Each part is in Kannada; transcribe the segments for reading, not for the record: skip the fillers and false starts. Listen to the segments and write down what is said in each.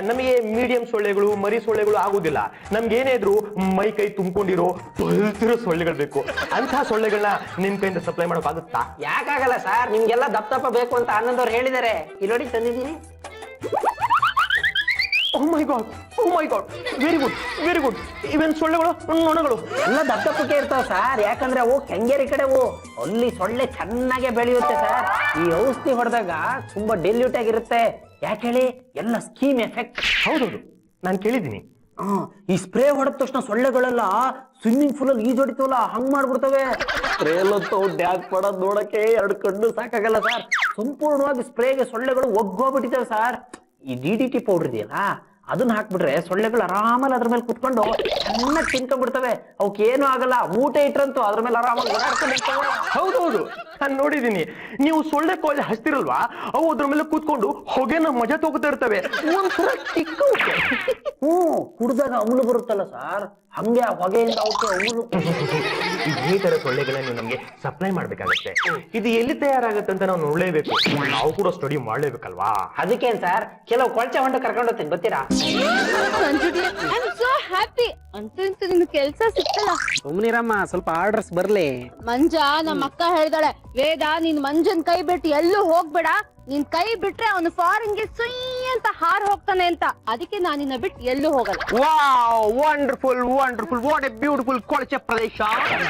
ನಮಗೆ ಮೀಡಿಯಂ ಸೊಳ್ಳೆಗಳು ಮರಿ ಸೊಳ್ಳೆಗಳು ಆಗುದಿಲ್ಲ. ನಮ್ಗೆ ಏನೇ ಇದ್ರು ಮೈ ಕೈ ತುಂಬಿಕೊಂಡಿರೋ ಬಲ್ತಿರೋ ಸೊಳ್ಳೆಗಳು ಬೇಕು. ಅಂತ ಸೊಳ್ಳೆಗಳನ್ನ ನಿಮ್ ಕೈಯಿಂದ ಸಪ್ಲೈ ಮಾಡೋಕ್ ಆಗುತ್ತಾ? ಯಾಕಾಗಲ್ಲ ಸರ್, ನಿಮ್ಗೆಲ್ಲ ದಪ್ಪ ಬೇಕು ಅಂತ ಆನಂದ್ ಅವ್ರು ಹೇಳಿದಾರೆ. ಇಲ್ಲಿ ತಂದಿದ್ದೀನಿ. Oh my god, oh my god, very good very good. Even ಸೊಳ್ಳೆಗಳು ನೊಣಗಳು ಎಲ್ಲ ದಪ್ಪಕ್ಕೆ ಇರ್ತಾವ ಸರ್, ಯಾಕಂದ್ರೆ ಅವು ಕೆಂಗೇರಿ ಕಡೆವು, ಅಲ್ಲಿ ಸೊಳ್ಳೆ ಚೆನ್ನಾಗೆ ಬೆಳೆಯುತ್ತೆ ಸರ್. ಈ ಔಷಧಿ ಹೊಡೆದಾಗ ತುಂಬಾ ಡೆಲ್ಯೂಟ್ ಆಗಿರುತ್ತೆ. ಯಾಕೆ ಹೇಳಿ, ಎಲ್ಲ ಸ್ಕೀಮ್ ಎಫೆಕ್ಟ್. ಹೌದೌದು, ನಾನು ಕೇಳಿದ್ದೀನಿ. ಈ ಸ್ಪ್ರೇ ಹೊಡೆದ ತಕ್ಷಣ ಸೊಳ್ಳೆಗಳೆಲ್ಲ ಸ್ವಿಮ್ಮಿಂಗ್ ಪೂಲ್ ಅಲ್ಲಿ ಈಜೊಡಿತವಲ್ಲ ಹಂಗ್ ಮಾಡ್ಬಿಡ್ತವೆ. ಸ್ಪ್ರೇ ಅಲ್ಲಂತೂ ಡ್ಯಾಗ್ ಪಡೋದ್ ನೋಡಕ್ಕೆ 2 ಕಣ್ಣು ಸಾಕಾಗಲ್ಲ ಸರ್. ಸಂಪೂರ್ಣವಾಗಿ ಸ್ಪ್ರೇಗೆ ಸೊಳ್ಳೆಗಳು ಒಗ್ಗೋಗ್ಬಿಟ್ಟಿದ್ದಾವೆ ಸರ್. ಈ DDT ಪೌಡರ್ ಇದೆಯಲ್ಲ, ಅದನ್ನ ಹಾಕ್ಬಿಟ್ರೆ ಸೊಳ್ಳೆಗಳು ಆರಾಮಲ್ಲಿ ಅದ್ರ ಮೇಲೆ ಕುತ್ಕೊಂಡು ಚೆನ್ನಾಗಿ ತಿನ್ಕೊಂಡ್ಬಿಡ್ತವೆ. ಅವಕ್ಕೇನು ಆಗಲ್ಲ. ಮೂಟೆ ಇಟ್ರಂತೂ ಅದ್ರ ಮೇಲೆ ಆರಾಮಾಗಿ ಓಡಾಡ್ಕೊಂಡಿರ್ತವೆ. ಹೌದೌದು, ನಾನು ನೋಡಿದೀನಿ. ನೀವು ಸೊಳ್ಳೆ ಕಾಯಿಲೆ ಹಚ್ತಿರಲ್ವಾ, ಅವು ಅದ್ರ ಮೇಲೆ ಕೂತ್ಕೊಂಡು ಹೊಗೆನ ಮಜಾ ತಗೋತಾ ಇರ್ತವೆ. ಒಂಥರ ಕಿಕ್ಕು. ಕುಡ್ದಾಗ ಅಮಲು ಬರುತ್ತಲ್ಲ ಸರ್, ಹಂಗೆ ಆ ಹೊಗೆಯಿಂದ ಅವಕ್ಕೆ ಅಮಲು. ಈ ತರ ಸೊಳ್ಳೆಗಳನ್ನ ನೀವು ನಮ್ಗೆ ಸಪ್ಲೈ ಮಾಡ್ಬೇಕಾಗತ್ತೆ. ಇದು ಎಲ್ಲಿ ತಯಾರಾಗತ್ತೆ ಅಂತ ನಾವು ನೋಡ್ಲೇಬೇಕು. ನಾವು ಕೂಡ ಸ್ಟಡಿ ಮಾಡ್ಲೇಬೇಕಲ್ವಾ? ಅದಕ್ಕೇನ್ ಸರ್, ಕೆಲವು ಕೊಳಚೆ ಹೊಂಡ ಕರ್ಕೊಂಡು ಹೋಗ್ತೀನಿ, ಬರ್ತೀರಾ? ಹ್ಯಾಪಿ ಅಂತೂ ಇಂತೂ ನಿನ್ ಕೆಲ್ಸ ಸಿಕ್ತಲ್ಲ. ಸುಮ್ನಿರಮ್ಮ, ಸ್ವಲ್ಪ ಆರ್ಡರ್ಸ್ ಬರ್ಲಿ. ಮಂಜ ನಮ್ಮ ಅಕ್ಕ ಹೇಳ್ದಾಳೆ, ವೇದ ನೀನ್ ಮಂಜನ್ ಕೈ ಬಿಟ್ಟು ಎಲ್ಲೂ ಹೋಗ್ಬೇಡ, ನಿನ್ ಕೈ ಬಿಟ್ರೆ ಅವನು ಫಾರಿನ್ ಗೆ ಸುಯ್ ಅಂತ ಹಾರ್ ಹೋಗ್ತಾನೆ ಅಂತ. ಅದಕ್ಕೆ ನಾನು ನಿನ್ನ ಬಿಟ್ಟು ಎಲ್ಲೂ ಹೋಗಲ್ಲ. Wow, wonderful wonderful, what A beautiful ಕೊಳಚೆ ಪ್ರದೇಶ.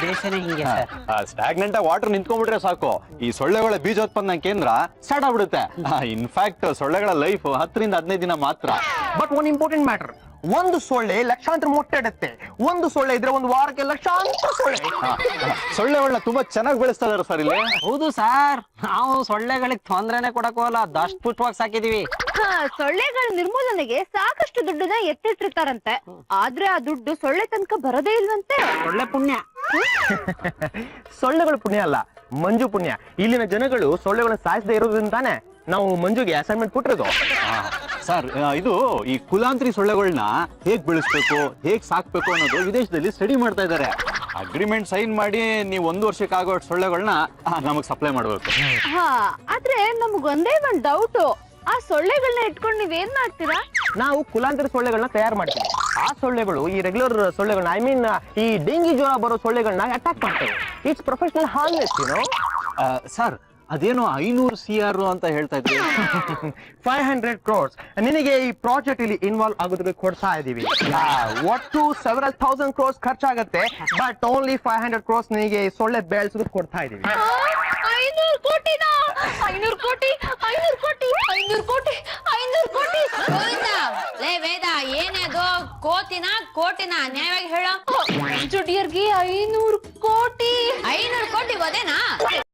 ದೇಶನೇ ಹಿಂಗೆ. ಸ್ಟಾಗ್ನೆಂಟ್ ಆಗಿ ವಾಟರ್ ನಿಂತ್ಕೊಂಡ್ಬಿಟ್ರೆ ಸಾಕು, ಈ ಸೊಳ್ಳೆಗಳ ಬೀಜೋತ್ಪನ್ನ ಕೇಂದ್ರ ಸ್ಟಾರ್ಟ್ ಆಗ್ಬಿಡುತ್ತೆ. ಇನ್ಫ್ಯಾಕ್ಟ್ ಸೊಳ್ಳೆಗಳ ಲೈಫ್ 10 ರಿಂದ 15 ದಿನ ಮಾತ್ರ. ಬಟ್ ಒನ್ ಇಂಪಾರ್ಟೆಂಟ್ ಮ್ಯಾಟರ್, ಒಂದು ಸೊಳ್ಳೆ ಲಕ್ಷಾಂತರ ಮೊಟ್ಟೆ ಇಡುತ್ತೆ. ಒಂದು ಸೊಳ್ಳೆ ಇದ್ರೆ ಒಂದು ವಾರಕ್ಕೆ ಲಕ್ಷಾಂತರ ಸೊಳ್ಳೆ. ಸೊಳ್ಳೆಗಳನ್ನ ತುಂಬಾ ಚೆನ್ನಾಗಿ ಬೆಳೆಸ್ತಾ ಇದಾರೆ ಸರ್ ಇಲ್ಲಿ. ಹೌದು ಸರ್, ನಾವು ಸೊಳ್ಳೆಗಳಿಗೆ ತೊಂದ್ರೆನೆ ಕೊಡಕೋಲ್ಲ, ದಷ್ಟ ಪುಷ್ಟವಾಗಿ ಸಾಕಿದೀವಿ. ಸೊಳ್ಳೆಗಳ ನಿರ್ಮೂಲನೆಗೆ ಸಾಕಷ್ಟು ದುಡ್ಡನ್ನ ಎತ್ತಿಟ್ಟಿರ್ತಾರಂತೆ. ಆದ್ರೆ ಆ ದುಡ್ಡು ಸೊಳ್ಳೆ ತನಕ ಬರೋದೇ ಇಲ್ವಂತೆ. ಒಳ್ಳೆ ಪುಣ್ಯ. ಸೊಳ್ಳೆಗಳು ಪುಣ್ಯ ಅಲ್ಲ, ಮಂಜು ಪುಣ್ಯ. ಇಲ್ಲಿನ ಜನಗಳು ಸೊಳ್ಳೆಗಳನ್ನ ಸಾಯಿಸದೇ ಇರೋದ್ರಿಂದಾನೆ ನಾವು ಮಂಜುಗೆ ಅಸೈನ್ಮೆಂಟ್ ಕೊಟ್ಟಿರೋದು. ಸರ್, ಇದು ಈ ಕುಲಾಂತರಿ ಸೊಳ್ಳೆಗಳನ್ನ ಹೇಗ್ ಬೆಳೆಸ್ಬೇಕು, ಹೇಗ್ ಸಾಕ್ಬೇಕು ಅನ್ನೋದು ವಿದೇಶದಲ್ಲಿ ಸ್ಟಡಿ ಮಾಡ್ತಾ ಇದ್ದಾರೆ. ಅಗ್ರಿಮೆಂಟ್ ಸೈನ್ ಮಾಡಿ ನೀವು 1 ವರ್ಷಕ್ಕಾಗೋ ಸೊಳ್ಳೆಗಳನ್ನ ನಮಗ್ ಸಪ್ಲೈ ಮಾಡ್ಬೇಕು. ಆದ್ರೆ ನಮಗೊಂದೇ ಒಂದ್ ಡೌಟ್, ಆ ಸೊಳ್ಳೆಗಳನ್ನ ಇಟ್ಕೊಂಡು ನೀವೇನ್ ಮಾಡ್ತೀರಾ? ನಾವು ಕುಲಾಂತರಿ ಸೊಳ್ಳೆಗಳನ್ನ ತಯಾರು ಮಾಡ್ತೀವಿ. ಆ ಸೊಳ್ಳೆಗಳು ಈ ರೆಗ್ಯುಲರ್ ಸೊಳ್ಳೆಗಳನ್ನ, ಐ ಮೀನ್ ಈ ಡೆಂಗಿ ಜ್ವರ ಬರೋ ಸೊಳ್ಳೆಗಳನ್ನ ಅಟ್ಯಾಕ್ ಮಾಡ್ತವೆ. It's professional harness, you know. Sir, ಅದೇನೋ 500 CR ಅಂತ ಹೇಳ್ತಾ ಇದ್ವಿ. 500 crores ನಿನಗೆ ಈ ಪ್ರಾಜೆಕ್ಟ್ ಇಲ್ಲಿ ಇನ್ವಾಲ್ವ್ ಆಗೋದಕ್ಕೆ ಕೊಡ್ತಾ ಇದೀವಿ. ಒಟ್ಟು several thousand crores ಖರ್ಚಾಗತ್ತೆ, ಬಟ್ ಓನ್ಲಿ 500 crores ನಿನಗೆ ಸೊಳ್ಳೆ ಬೆಳೆಸೋದಕ್ಕೆ ಕೊಡ್ತಾ ಇದೀವಿ. 500 ಕೋಟಿನಾ? 500 ಕೋಟಿ 500 ಕೋಟಿ 500 ಕೋಟಿ 500 ಕೋಟಿ. ಲೇ ವೇದ, ಏನೇ ಅದು? ಕೋಟಿನ ನ್ಯಾಯವಾಗಿ ಹೇಳೋ. ಮಂಜುಡಿಯರ್ಗೆ 500